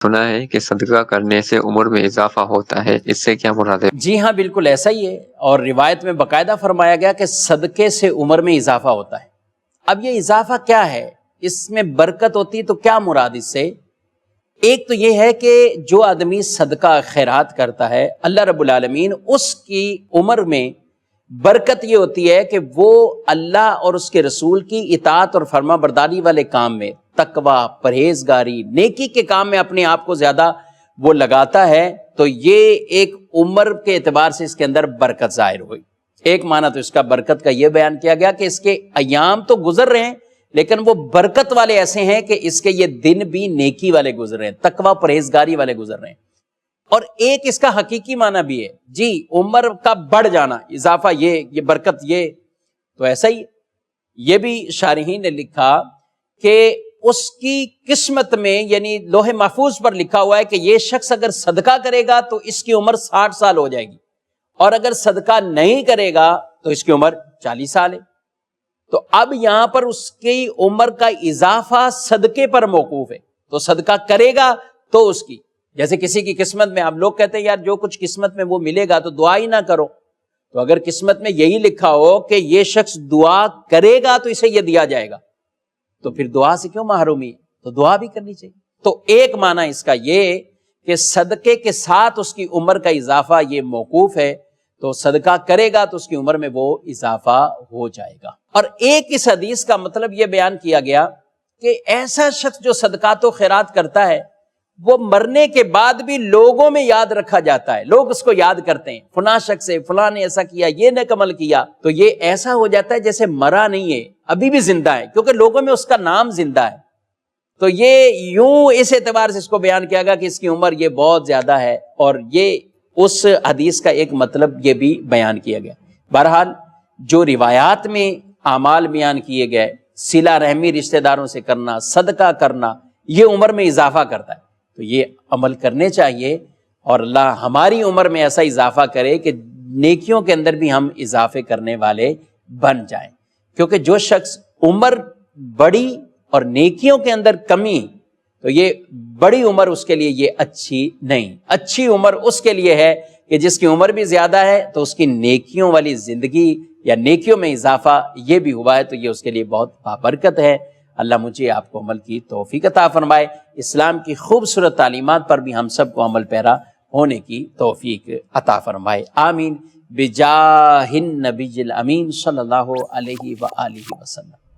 سنا ہے کہ صدقہ کرنے سے عمر میں اضافہ ہوتا ہے، اس سے کیا مراد ہے؟ جی ہاں، بالکل ایسا ہی ہے، اور روایت میں باقاعدہ فرمایا گیا کہ صدقے سے عمر میں اضافہ ہوتا ہے۔ اب یہ اضافہ کیا ہے، اس میں برکت ہوتی تو کیا مراد اس سے؟ ایک تو یہ ہے کہ جو آدمی صدقہ خیرات کرتا ہے، اللہ رب العالمین اس کی عمر میں برکت یہ ہوتی ہے کہ وہ اللہ اور اس کے رسول کی اطاعت اور فرما برداری والے کام میں، تقوی، پرہیزگاری، نیکی کے کام میں اپنے آپ کو زیادہ وہ لگاتا ہے، تو یہ ایک عمر کے اعتبار سے اس کے اندر برکت ظاہر ہوئی۔ ایک معنی تو اس کا برکت کا یہ بیان کیا گیا کہ اس کے ایام تو گزر رہے ہیں لیکن وہ برکت والے ایسے ہیں کہ اس کے یہ دن بھی نیکی والے گزر رہے ہیں، تقوی پرہیزگاری والے گزر رہے ہیں۔ اور ایک اس کا حقیقی معنی بھی ہے، جی عمر کا بڑھ جانا، اضافہ یہ برکت یہ تو ایسا ہی۔ یہ بھی شارحین نے لکھا کہ اس کی قسمت میں، یعنی لوح محفوظ پر لکھا ہوا ہے کہ یہ شخص اگر صدقہ کرے گا تو اس کی عمر 60 سال ہو جائے گی، اور اگر صدقہ نہیں کرے گا تو اس کی عمر 40 سال ہے۔ تو اب یہاں پر اس کی عمر کا اضافہ صدقے پر موقوف ہے، تو صدقہ کرے گا تو اس کی، جیسے کسی کی قسمت میں آپ لوگ کہتے ہیں یار جو کچھ قسمت میں وہ ملے گا تو دعا ہی نہ کرو، تو اگر قسمت میں یہی لکھا ہو کہ یہ شخص دعا کرے گا تو اسے یہ دیا جائے گا، تو پھر دعا سے کیوں محرومی ہے؟ تو دعا بھی کرنی چاہیے۔ تو ایک معنی اس کا یہ کہ صدقے کے ساتھ اس کی عمر کا اضافہ یہ موقوف ہے، تو صدقہ کرے گا تو اس کی عمر میں وہ اضافہ ہو جائے گا۔ اور ایک اس حدیث کا مطلب یہ بیان کیا گیا کہ ایسا شخص جو صدقات و خیرات کرتا ہے وہ مرنے کے بعد بھی لوگوں میں یاد رکھا جاتا ہے، لوگ اس کو یاد کرتے ہیں، فلاں شخص سے فلاں نے ایسا کیا، یہ نیک عمل کیا، تو یہ ایسا ہو جاتا ہے جیسے مرا نہیں ہے، ابھی بھی زندہ ہے، کیونکہ لوگوں میں اس کا نام زندہ ہے۔ تو یہ یوں اس اعتبار سے اس کو بیان کیا گیا کہ اس کی عمر یہ بہت زیادہ ہے، اور یہ اس حدیث کا ایک مطلب یہ بھی بیان کیا گیا۔ بہرحال جو روایات میں اعمال بیان کیے گئے، صلہ رحمی رشتہ داروں سے کرنا، صدقہ کرنا، یہ عمر میں اضافہ کرتا ہے، تو یہ عمل کرنے چاہیے، اور اللہ ہماری عمر میں ایسا اضافہ کرے کہ نیکیوں کے اندر بھی ہم اضافے کرنے والے بن جائیں، کیونکہ جو شخص عمر بڑی اور نیکیوں کے اندر کمی، تو یہ بڑی عمر اس کے لیے یہ اچھی نہیں۔ اچھی عمر اس کے لیے ہے کہ جس کی عمر بھی زیادہ ہے تو اس کی نیکیوں والی زندگی یا نیکیوں میں اضافہ یہ بھی ہوا ہے، تو یہ اس کے لیے بہت بابرکت ہے۔ اللہ مجھے آپ کو عمل کی توفیق عطا فرمائے، اسلام کی خوبصورت تعلیمات پر بھی ہم سب کو عمل پیرا ہونے کی توفیق عطا فرمائے، آمین، بجاہ النبی الامین صلی اللہ علیہ وآلہ وسلم۔